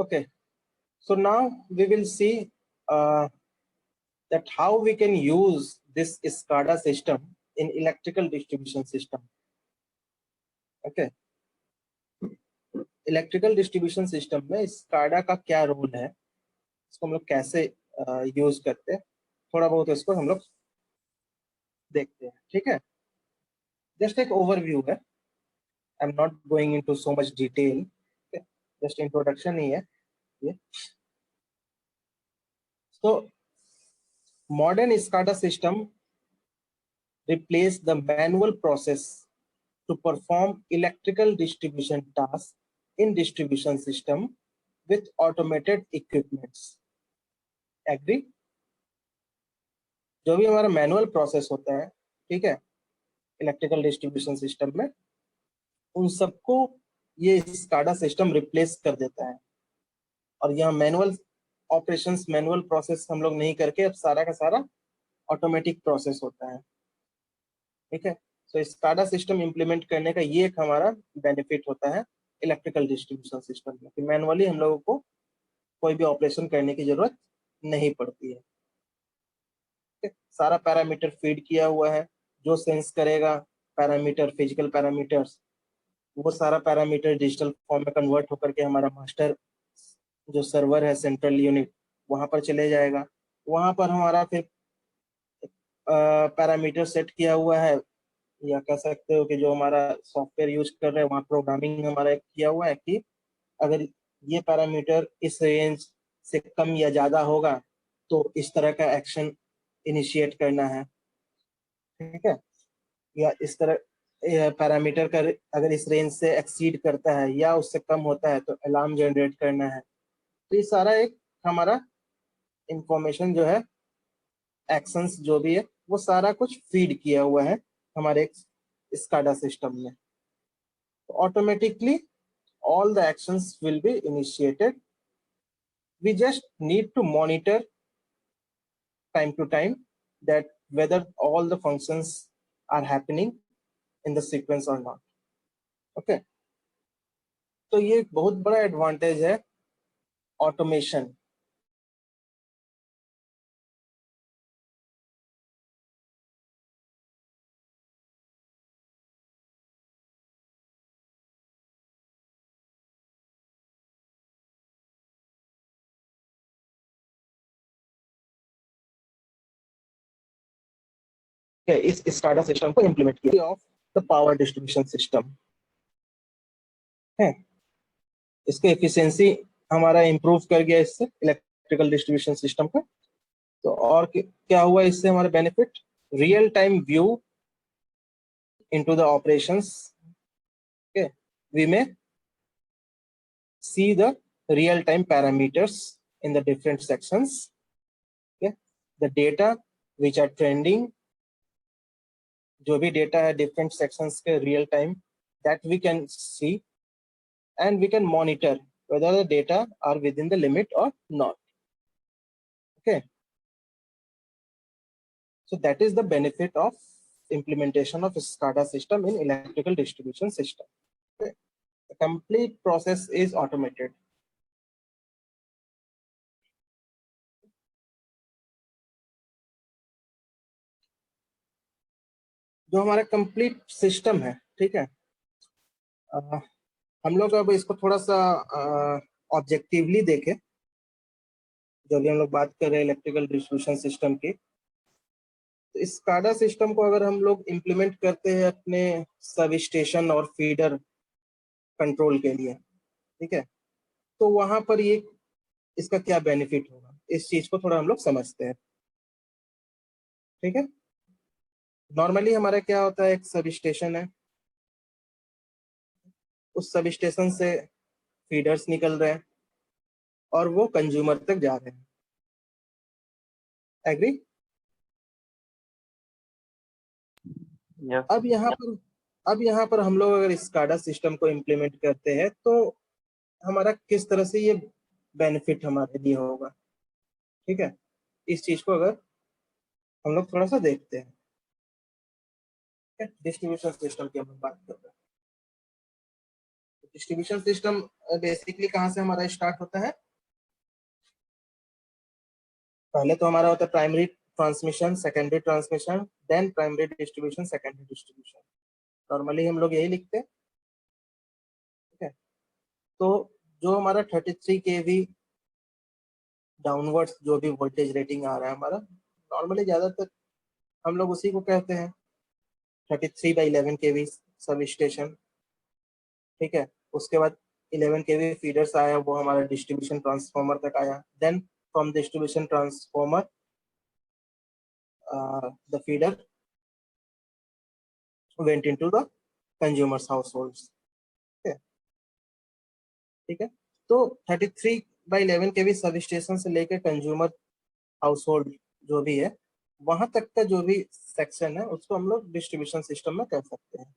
Okay, so now we will see that how we can use this SCADA system in electrical distribution system. Okay, electrical distribution system में SCADA का क्या role है, इसको हम लोग कैसे यूज करते हैं, थोड़ा बहुत इसको हम लोग देखते हैं. ठीक है, जस्ट एक ओवरव्यू है. I am not going into so much detail, just introduction ही है ये. So modern SCADA system replace the manual process to perform electrical distribution tasks in distribution system with automated equipments. Agree? जो भी हमारा manual process होता है, ठीक है, इलेक्ट्रिकल डिस्ट्रीब्यूशन सिस्टम में, उन सबको ये SCADA सिस्टम रिप्लेस कर देता है. और यहाँ मैनुअल ऑपरेशंस, मैनुअल प्रोसेस हम लोग नहीं करके अब सारा का सारा ऑटोमेटिक प्रोसेस होता है. ठीक है, तो SCADA सिस्टम इंप्लीमेंट करने का ये एक हमारा बेनिफिट होता है इलेक्ट्रिकल डिस्ट्रीब्यूशन सिस्टम में कि मैनुअली हम लोगों को कोई भी ऑपरेशन करने की जरूरत नहीं पड़ती है. सारा पैरामीटर फीड किया हुआ है, जो सेंस करेगा पैरामीटर, फिजिकल पैरामीटर्स, वो सारा पैरामीटर डिजिटल फॉर्म में कन्वर्ट होकर के हमारा मास्टर जो सर्वर है, सेंट्रल यूनिट, वहां पर चले जाएगा. वहां पर हमारा फिर पैरामीटर सेट किया हुआ है, या कह सकते हो कि जो हमारा सॉफ्टवेयर यूज कर रहे हैं वहाँ प्रोग्रामिंग हमारा किया हुआ है कि अगर ये पैरामीटर इस रेंज से कम या ज्यादा होगा तो इस तरह का एक्शन इनिशिएट करना है. ठीक है, या इस तरह पैरामीटर का अगर इस रेंज से एक्सीड करता है या उससे कम होता है तो अलार्म जनरेट करना है. तो ये सारा एक हमारा इंफॉर्मेशन जो है, एक्शंस जो भी है, वो सारा कुछ फीड किया हुआ है हमारे SCADA सिस्टम में. Automatically all the actions will be initiated. We just need to monitor time to time that whether all the functions are happening in the sequence or not. Okay, तो ये बहुत बड़ा advantage है automation. इस SCADA system को implement किया of the power distribution system है. इसके एफिशिएंसी हमारा इंप्रूव कर गया इससे इलेक्ट्रिकल डिस्ट्रीब्यूशन सिस्टम का. तो और क्या हुआ इससे हमारा benefit, real time view into the operations. Okay, we may see the real time parameters in the different sections. Okay, the data which are trending, जो भी डेटा है डिफरेंट सेक्शंस के real time, that we can see and we can monitor whether the data are within the limit or not. Okay, so that is the benefit of implementation of SCADA system in electrical distribution system. Okay, the complete process is automated. जो हमारा complete system है, ठीक है, हम लोग अब इसको थोड़ा सा ऑब्जेक्टिवली देखें. जो भी हम लोग बात कर रहे हैं इलेक्ट्रिकल डिस्ट्रीब्यूशन सिस्टम की, तो इस SCADA सिस्टम को अगर हम लोग इम्प्लीमेंट करते हैं अपने सब स्टेशन और फीडर कंट्रोल के लिए, ठीक है, तो वहां पर ये इसका क्या बेनिफिट होगा, इस चीज को थोड़ा हम लोग समझते हैं. ठीक है, नॉर्मली हमारा क्या होता है, एक सब स्टेशन है, उस सब स्टेशन से फीडर्स निकल रहे हैं और वो कंज्यूमर तक जा रहे हैं. एग्री? Yes. अब यहाँ पर हम लोग अगर SCADA सिस्टम को इम्प्लीमेंट करते हैं तो हमारा किस तरह से ये बेनिफिट हमारे लिए होगा. ठीक है, इस चीज को अगर हम लोग थोड़ा सा देखते हैं. डिस्ट्रीब्यूशन सिस्टम की हम बात कर रहे हैं. डिस्ट्रीब्यूशन सिस्टम बेसिकली कहाँ से हमारा स्टार्ट होता है? पहले तो हमारा होता है primary transmission, secondary transmission, then primary distribution, secondary distribution. Normally हम लोग यही लिखते हैं। ठीक है, तो जो हमारा 33 kV डाउनवर्ड्स जो भी वोल्टेज रेटिंग आ रहा है हमारा, नॉर्मली ज्यादातर हम लोग उसी को कहते हैं 33/11 kV सब स्टेशन। ठीक है, उसके बाद 11 kV फीडर्स आया, वो हमारा डिस्ट्रीब्यूशन ट्रांसफार्मर तक आया। Then from distribution transformer the feeder went into the consumers households। ठीक है, ठीक है। तो 33/11 kV सब स्टेशन से लेकर कंज्यूमर हाउसहोल्ड जो भी है, वहां तक का जो भी सेक्शन है उसको हम लोग डिस्ट्रीब्यूशन सिस्टम में कह सकते हैं।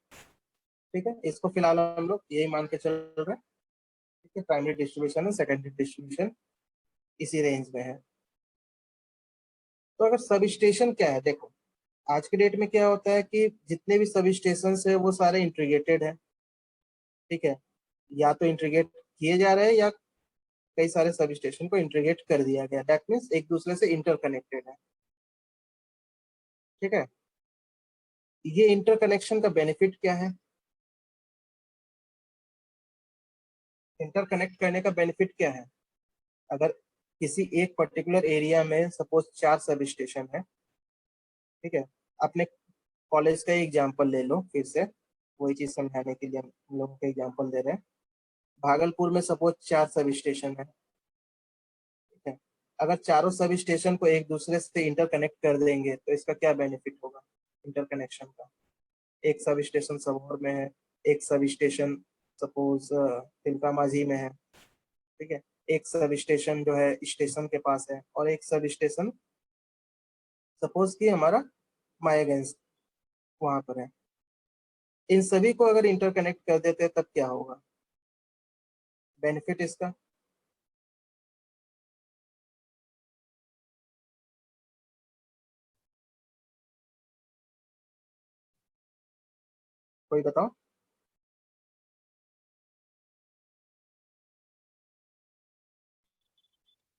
ठीक है, इसको फिलहाल हम लोग यही मान के चल रहे हैं। ठीक है, प्राइमरी डिस्ट्रीब्यूशन है, सेकेंडरी डिस्ट्रीब्यूशन इसी रेंज में है। तो अगर सब स्टेशन क्या है, देखो आज के डेट में क्या होता है कि जितने भी सब स्टेशन है वो सारे इंटीग्रेटेड है। ठीक है, या तो इंटीग्रेट किए जा रहे हैं या कई सारे सब स्टेशन को इंटीग्रेट कर दिया गया, दैट मीन्स एक दूसरे से इंटरकनेक्टेड है। ठीक है, ये इंटरकनेक्शन का बेनिफिट क्या है? इंटरकनेक्ट करने का बेनिफिट क्या है? अगर किसी एक पर्टिकुलर एरिया में सपोज 4 सब स्टेशन है, ठीक है, अपने कॉलेज का एग्जांपल ले लो, फिर से वही चीज समझाने के लिए हम लोगों का एग्जांपल दे रहे हैं। भागलपुर में सपोज 4 सब स्टेशन है। ठीक है, अगर चारों सब स्टेशन को एक दूसरे से इंटरकनेक्ट कर देंगे तो इसका क्या बेनिफिट होगा इंटरकनेक्शन का? एक सब स्टेशन सबौर में है, एक सब स्टेशन सपोज तिलका माझी में है। ठीक है, एक सब स्टेशन जो है स्टेशन के पास है, और एक सब स्टेशन सपोज कि हमारा मायागंज वहां पर है। इन सभी को अगर इंटरकनेक्ट कर देते हैं तब क्या होगा बेनिफिट इसका? कोई बताओ।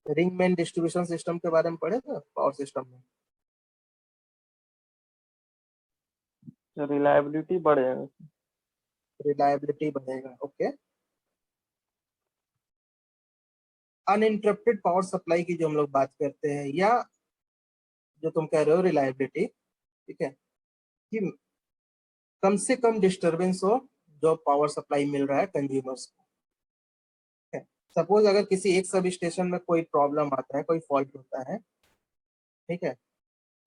रिंग मेन डिस्ट्रीब्यूशन सिस्टम के बारे में पढ़े थे पावर सिस्टम में? रिलायबिलिटी बढ़ जाएगा। रिलायबिलिटी बढ़ेगा, ओके। अनइंटरप्टेड पावर सप्लाई की जो हम लोग बात करते हैं, या जो तुम कह रहे हो रिलायबिलिटी, ठीक है, कि कम से कम डिस्टरबेंस हो जो पावर सप्लाई मिल रहा है कंज्यूमर्स को। सपोज अगर किसी एक सब स्टेशन में कोई प्रॉब्लम आता है, कोई फॉल्ट होता है, ठीक है,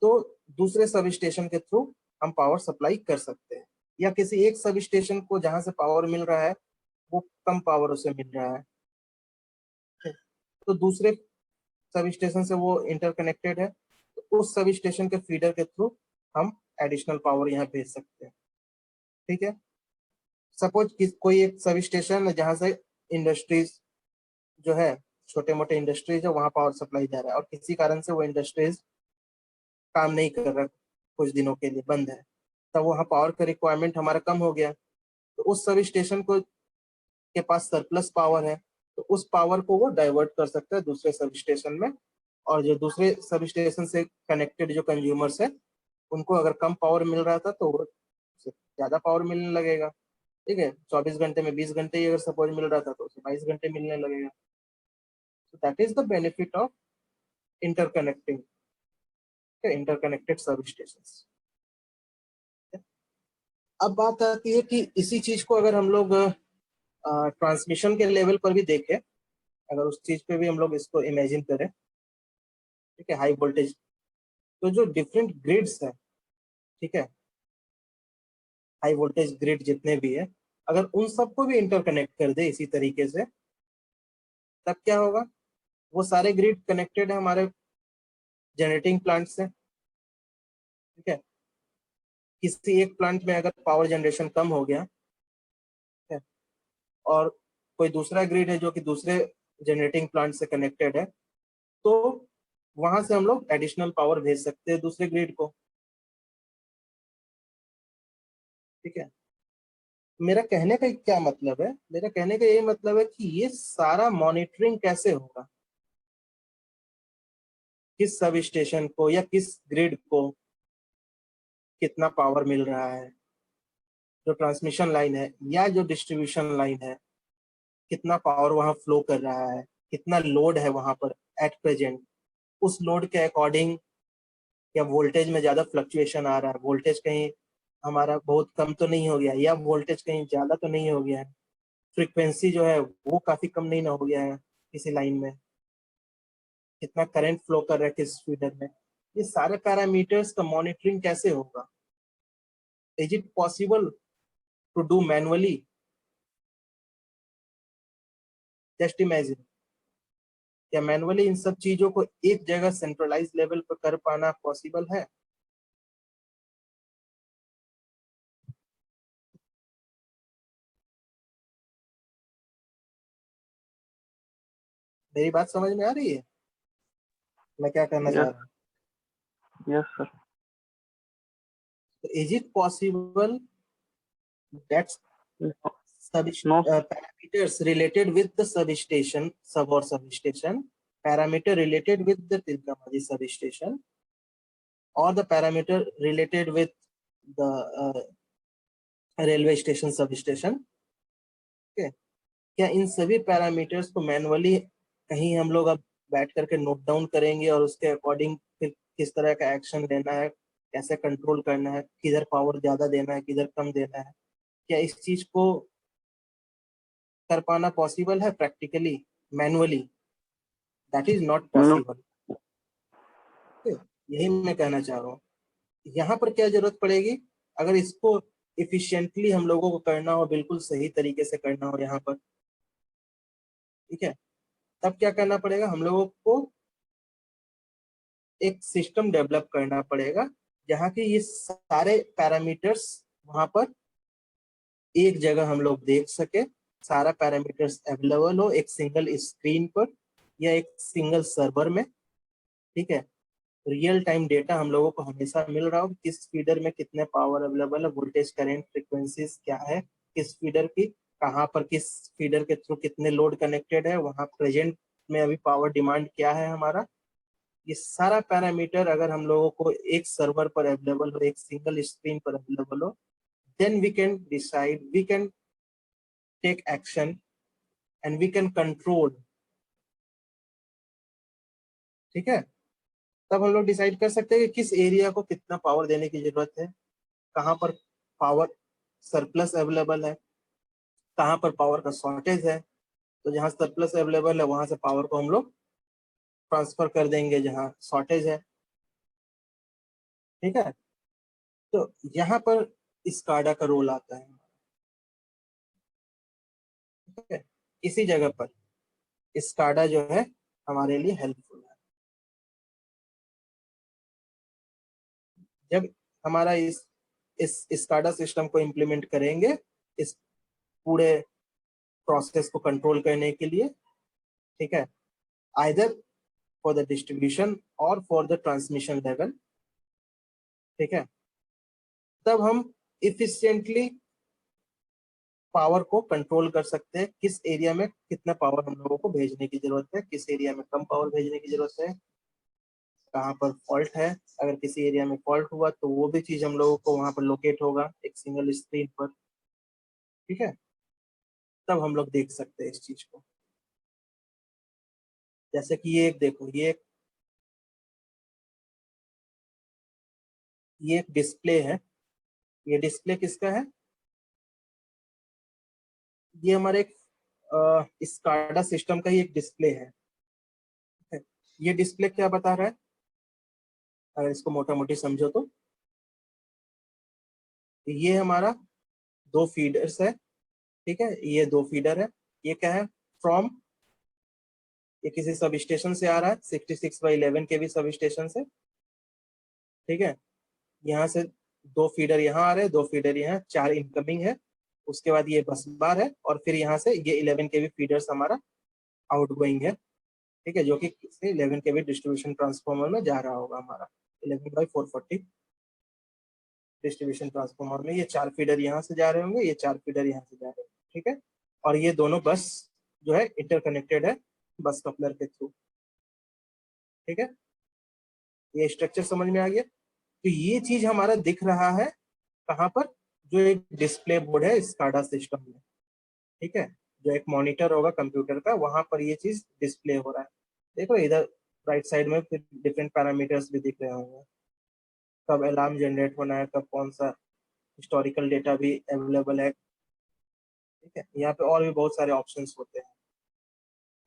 तो दूसरे सब स्टेशन के थ्रू हम पावर सप्लाई कर सकते हैं। या किसी एक सब स्टेशन को जहां से पावर मिल रहा है वो कम पावर उसे मिल रहा है, तो दूसरे सब स्टेशन से वो इंटरकनेक्टेड है, तो उस सब स्टेशन के फीडर के थ्रू हम एडिशनल पावर यहाँ भेज सकते हैं। ठीक है, सपोज कोई एक सब स्टेशन है जहां से इंडस्ट्रीज जो है, छोटे मोटे इंडस्ट्रीज है, वहां पावर सप्लाई जा रहा है, और किसी कारण से वो इंडस्ट्रीज काम नहीं कर रहा, कुछ दिनों के लिए बंद है, तब वहाँ पावर का रिक्वायरमेंट हमारा कम हो गया, तो उस सब स्टेशन को के पास सरप्लस पावर है, तो उस पावर को वो डाइवर्ट कर सकता है दूसरे सब स्टेशन में, और जो दूसरे सब स्टेशन से कनेक्टेड जो कंज्यूमर्स है उनको अगर कम पावर मिल रहा था तो वो ज्यादा पावर मिलने लगेगा। ठीक है, 24 घंटे में 20 घंटे ही अगर सपोज मिल रहा था तो उसे 22 घंटे मिलने लगेगा। So that is the benefit of interconnecting, interconnected substations। अब बात आती है कि इसी चीज को अगर हम लोग ट्रांसमिशन के लेवल पर भी देखें, अगर उस चीज पे भी हम लोग इसको इमेजिन करें, ठीक है, हाई वोल्टेज, तो जो डिफरेंट ग्रिड्स है, ठीक है, हाई वोल्टेज ग्रिड जितने भी है, अगर उन सबको भी इंटरकनेक्ट कर दे इसी तरीके से, तब क्या होगा? वो सारे ग्रिड कनेक्टेड है हमारे जनरेटिंग प्लांट से। ठीक है, किसी एक प्लांट में अगर पावर जनरेशन कम हो गया, ठीक है, और कोई दूसरा ग्रिड है जो कि दूसरे जनरेटिंग प्लांट से कनेक्टेड है, तो वहां से हम लोग एडिशनल पावर भेज सकते हैं दूसरे ग्रिड को। ठीक है, मेरा कहने का क्या मतलब है, मेरा कहने का ये मतलब है कि ये सारा मॉनिटरिंग कैसे होगा, किस सब स्टेशन को या किस ग्रिड को कितना पावर मिल रहा है, जो ट्रांसमिशन लाइन है या जो डिस्ट्रीब्यूशन लाइन है, कितना पावर वहां फ्लो कर रहा है, कितना लोड है वहां पर एट प्रेजेंट, उस लोड के अकॉर्डिंग या वोल्टेज में ज्यादा फ्लक्चुएशन आ रहा है, वोल्टेज कहीं हमारा बहुत कम तो नहीं हो गया या वोल्टेज कहीं ज्यादा तो नहीं हो गया है, फ्रीक्वेंसी जो है वो काफी कम नहीं ना हो गया है किसी लाइन में, कितना करंट फ्लो कर रहा है किस फीडर में, ये सारे पैरामीटर्स का मॉनिटरिंग कैसे होगा? Is it possible to do manually? Just imagine, क्या मैनुअली इन सब चीजों को एक जगह सेंट्रलाइज लेवल पर कर पाना पॉसिबल है? मेरी बात समझ में आ रही है मैं क्या कहना चाह Yes. रहा हूँ? Yes, sir. Is it possible that No. sub No, sir. parameters related with the substation, sub or substation, parameter related with the Tilkamadi substation, or the parameter related with the railway station substation. Okay. क्या इन सभी parameters को manually कहीं हम लोग अब बैठ करके note down करेंगे और उसके अकॉर्डिंग फिर किस तरह का एक्शन लेना है, कैसे कंट्रोल करना है, किधर पावर ज्यादा देना है किधर कम देना है, क्या इस चीज को कर पाना पॉसिबल है practically manually? That is not No. Possible. यही मैं कहना चाह रहा हूँ। यहाँ पर क्या जरूरत पड़ेगी, अगर इसको इफिशिएंटली हम लोगों को करना हो, बिल्कुल सही तरीके से करना हो यहाँ पर, ठीक है, तब क्या करना पड़ेगा, हम लोगों को एक सिस्टम डेवलप करना पड़ेगा जहाँ की ये सारे पैरामीटर्स वहां पर एक जगह हम लोग देख सके, सारा पैरामीटर्स अवेलेबल हो एक सिंगल स्क्रीन पर या एक सिंगल सर्वर में, ठीक है, रियल टाइम डेटा हम लोगों को हमेशा मिल रहा हो, किस फीडर में कितने पावर अवेलेबल है, वोल्टेज करंट फ्रीक्वेंसीज क्या है, किस फीडर की कहाँ पर, किस फीडर के थ्रू कितने लोड कनेक्टेड है, वहाँ प्रेजेंट में अभी पावर डिमांड क्या है हमारा, ये सारा पैरामीटर अगर हम लोगों को एक सर्वर पर अवेलेबल हो, एक सिंगल स्क्रीन पर अवेलेबल हो, then we can decide, we can take action and we can control. ठीक है, तब हम लोग डिसाइड कर सकते हैं कि किस एरिया को कितना पावर देने की जरूरत है, कहाँ पर पावर सरप्लस अवेलेबल है, कहाँ पर पावर का शॉर्टेज है, तो जहाँ सरप्लस अवेलेबल है वहां से पावर को हम लोग ट्रांसफर कर देंगे जहाँ शॉर्टेज है। ठीक है, तो यहाँ पर स्काडा का रोल आता है। ठीक है, इसी जगह पर स्काडा जो है हमारे लिए हेल्पफुल है। जब हमारा इस स्काडा सिस्टम को इम्प्लीमेंट करेंगे इस पूरे प्रोसेस को कंट्रोल करने के लिए, ठीक है, आइदर फॉर द डिस्ट्रीब्यूशन और फॉर द ट्रांसमिशन लेवल, ठीक है, तब हम इफिशिएंटली पावर को कंट्रोल कर सकते हैं, किस एरिया में कितना पावर हम लोगों को भेजने की जरूरत है, किस एरिया में कम पावर भेजने की जरूरत है, कहाँ पर फॉल्ट है, अगर किसी एरिया में फॉल्ट हुआ तो वो भी चीज हम लोगों को वहां पर लोकेट होगा एक सिंगल स्क्रीन पर। ठीक है, तब हम लोग देख सकते हैं इस चीज को। जैसे कि ये एक देखो, ये एक डिस्प्ले है, ये डिस्प्ले किसका है, ये हमारे एक स्काडा सिस्टम का ही एक डिस्प्ले है। ये डिस्प्ले क्या बता रहा है, अगर इसको मोटा मोटी समझो तो ये हमारा दो फीडर्स है। ठीक है, ये दो फीडर है, ये क्या है, फ्रॉम, ये किसी सब स्टेशन से आ रहा है 66/11 के भी सब स्टेशन से। ठीक है, यहाँ से दो फीडर यहाँ आ रहे हैं, दो फीडर यहाँ, चार इनकमिंग है, उसके बाद ये बस बार है, और फिर यहाँ से ये 11 के भी फीडर्स हमारा आउट गोइंग है। ठीक है, जो कि 11 के भी डिस्ट्रीब्यूशन ट्रांसफॉर्मर में जा रहा होगा हमारा 11/440। डिस्ट्रीब्यूशन ट्रांसफार्मर में ये 4 फीडर यहाँ से जा रहे होंगे, ये 4 फीडर यहाँ से जा रहे होंगे, ठीक है। और ये दोनों बस जो है इंटरकनेक्टेड है बस कपलर के थ्रू, ठीक है। ये स्ट्रक्चर समझ में आ गया। तो ये चीज हमारा दिख रहा है कहाँ पर, जो एक डिस्प्ले बोर्ड है स्काडा सिस्टम में, ठीक है। जो एक मॉनिटर होगा कंप्यूटर का, वहां पर ये चीज डिस्प्ले हो रहा है। देखो इधर राइट साइड में फिर डिफरेंट पैरामीटर्स भी दिख रहे होंगे, कब अलार्म जनरेट होना है, कब कौन सा हिस्टोरिकल डेटा भी अवेलेबल है, ठीक है। यहाँ पे और भी बहुत सारे ऑप्शंस होते हैं।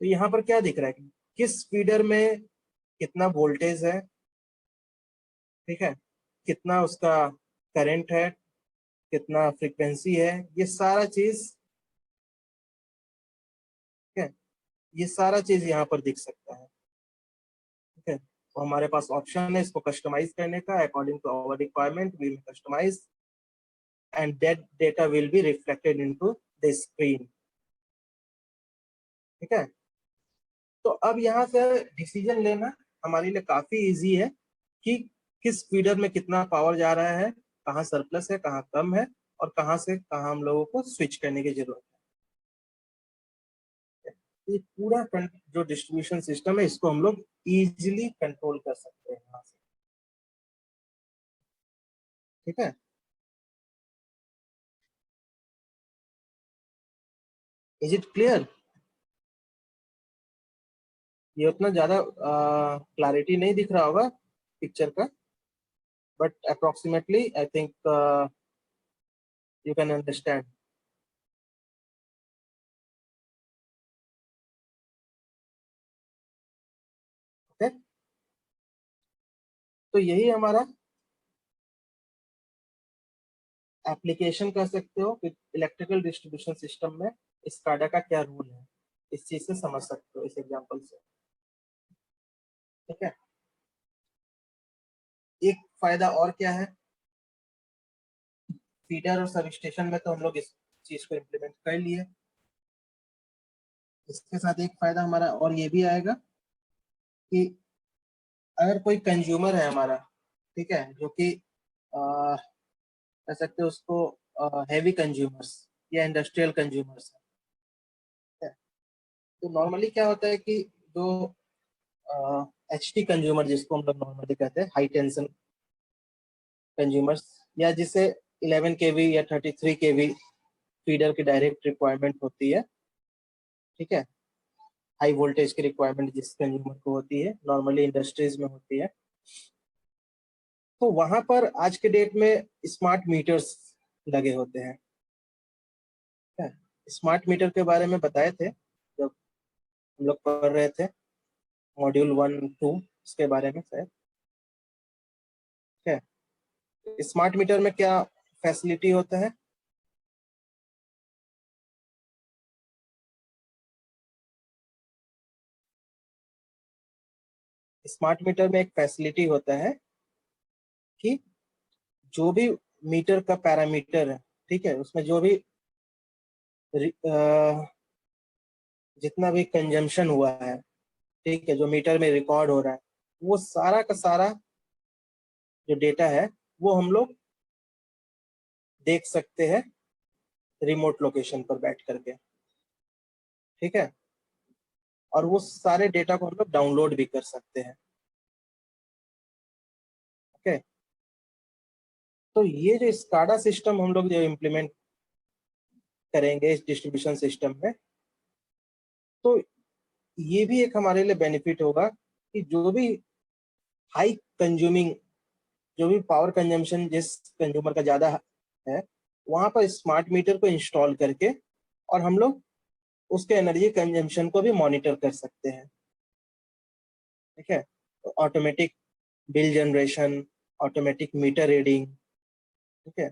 तो यहाँ पर क्या दिख रहा है, किस फीडर में कितना वोल्टेज है, ठीक है, कितना उसका करंट है, कितना फ्रीक्वेंसी है, ये सारा चीज, ठीक है, ये सारा चीज यहाँ पर दिख सकता है, ठीक है। तो हमारे पास ऑप्शन है इसको कस्टमाइज करने का, according to our requirement we will customise and that data will be reflected into the screen, ठीक है। तो अब यहाँ से डिसीजन लेना हमारे लिए काफी इजी है कि किस फीडर में कितना पावर जा रहा है, कहाँ सरप्लस है, कहाँ कम है, और कहाँ से कहाँ हम लोगों को स्विच करने की जरूरत है। ये पूरा जो डिस्ट्रीब्यूशन सिस्टम है इसको हम लोग इजीली कंट्रोल कर सकते हैं यहाँ से, ठीक है। Is it clear? ये उतना ज्यादा क्लैरिटी नहीं दिख रहा होगा पिक्चर का, but approximately I think you can understand. Okay, तो यही हमारा एप्लीकेशन कर सकते हो इलेक्ट्रिकल डिस्ट्रीब्यूशन सिस्टम में स्काडा का क्या रोल है, इस चीज से समझ सकते हो इस एग्जांपल से, ठीक है। एक फायदा और क्या है, फीडर और सब स्टेशन में तो हम लोग इस चीज को इम्प्लीमेंट कर लिए। इसके साथ एक फायदा हमारा और ये भी आएगा कि अगर कोई कंज्यूमर है हमारा, ठीक है, जो कि कह सकते हो उसको हैवी कंज्यूमर्स या इंडस्ट्रियल कंज्यूमर्स है, तो नॉर्मली क्या होता है कि जो एचटी कंज्यूमर जिसको हम लोग नॉर्मली कहते हैं, हाई टेंशन कंज्यूमर्स, या जिसे 11 केवी या 33 केवी फीडर की डायरेक्ट रिक्वायरमेंट होती है, ठीक है, हाई वोल्टेज की रिक्वायरमेंट जिस कंज्यूमर को होती है, नॉर्मली इंडस्ट्रीज में होती है। तो वहां पर आज के डेट में स्मार्ट मीटर्स लगे होते हैं, स्मार्ट मीटर के बारे में बताए थे जब हम लोग पढ़ रहे थे मॉड्यूल 1-2 इसके बारे में शायद, ठीक है। स्मार्ट मीटर में क्या फैसिलिटी होता है, स्मार्ट मीटर में एक फैसिलिटी होता है कि जो भी मीटर का पैरामीटर है, ठीक है, उसमें जो भी जितना भी कंजम्पशन हुआ है, ठीक है, जो मीटर में रिकॉर्ड हो रहा है, वो सारा का सारा जो डेटा है वो हम लोग देख सकते हैं रिमोट लोकेशन पर बैठ करके, ठीक है। और वो सारे डेटा को हम लोग डाउनलोड भी कर सकते हैं, ओके। तो ये जो स्काडा सिस्टम हम लोग जो इम्प्लीमेंट करेंगे इस डिस्ट्रीब्यूशन सिस्टम में, तो ये भी एक हमारे लिए बेनिफिट होगा कि जो भी हाई कंज्यूमिंग, जो भी पावर कंजम्पशन जिस कंज्यूमर का ज्यादा है, वहां पर स्मार्ट मीटर को इंस्टॉल करके और हम लोग उसके एनर्जी कंजम्पशन को भी मॉनिटर कर सकते हैं, ठीक है। Automatic bill generation, automatic meter reading, ठीक है,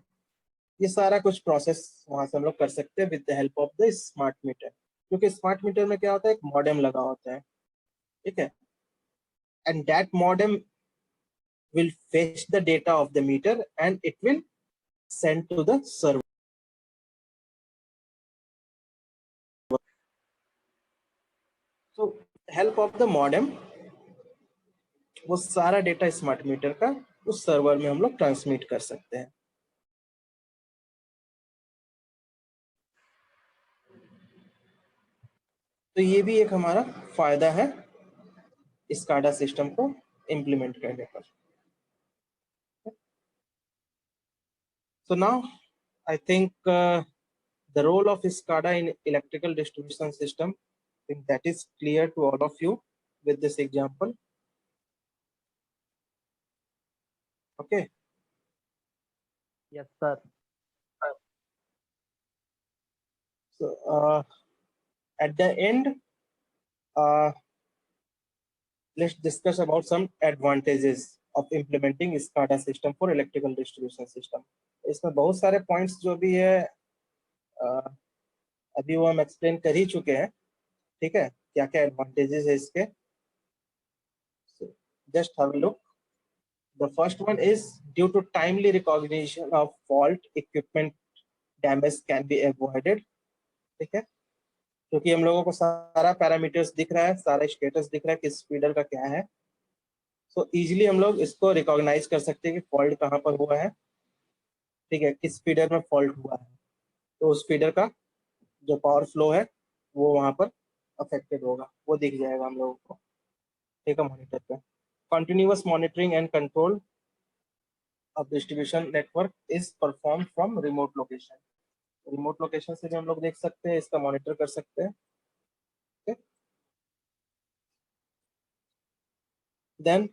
ये सारा कुछ प्रोसेस वहां से हम लोग कर सकते हैं with the help of the smart meter. क्योंकि स्मार्ट मीटर में क्या होता है, एक मॉडेम लगा होता है, ठीक है, and that modem will fetch the data of the meter and it will send to the server. So help of the modem, वो सारा डेटा स्मार्ट मीटर का उस सर्वर में हम लोग ट्रांसमिट कर सकते हैं, तो ये भी एक हमारा फायदा है SCADA सिस्टम को इम्प्लीमेंट करने पर. So now I think the role of SCADA in electrical distribution system, I think that is clear to all of you with this example. Okay. Yes, sir. So at the end, let's discuss about some advantages of implementing SCADA system for electrical distribution system. इसमें बहुत सारे points जो भी है अभी वो हम explain कर ही चुके हैं. ठीक है, क्या क्या advantages है इसके. So just have a look. The first one is due to timely recognition of fault, equipment damage can be avoided. ठीक है, क्योंकि हम लोगों को सारा पैरामीटर्स दिख रहा है, सारा स्टेटस दिख रहा है कि स्पीडर का क्या है. सो इजीली हम लोग इसको रिकॉग्नाइज कर सकते हैं कि फॉल्ट कहाँ पर हुआ है. ठीक है, किस स्पीडर में फॉल्ट हुआ है, तो उस स्पीडर का जो पावर फ्लो है वो वहां पर अफेक्टेड होगा, वो दिख जाएगा हम लोगों को. ठीक है, मॉनिटर पे. Continuous monitoring and control of distribution network is perform from remote location. Remote location से भी हम लोग देख सकते हैं, इसका मॉनिटर कर सकते हैं. Then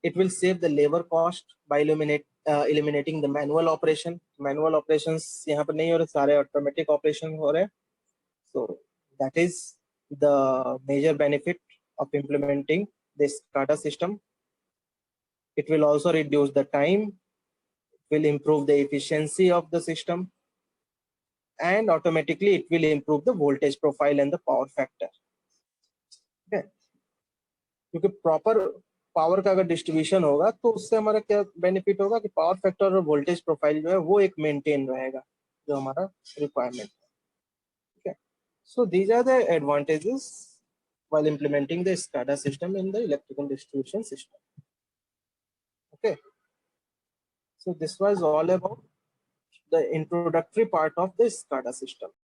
it will save the labor cost by eliminating the manual operation. Manual operations यहाँ पर नहीं हो रहे, सारे automatic operation हो रहे. So that is the major benefit of implementing this SCADA system. It will also reduce the time, it will improve the efficiency of the system, and automatically it will improve the voltage profile and the power factor. Okay, क्योंकि proper power का अगर distribution होगा तो उससे हमारा क्या benefit होगा कि पावर फैक्टर और वोल्टेज प्रोफाइल जो है वो एक मेंटेन रहेगा, जो हमारा रिक्वायरमेंट है. ठीक है, so these are the advantages while implementing the SCADA system in the electrical distribution system. Okay, so this was all about the introductory part of the SCADA system.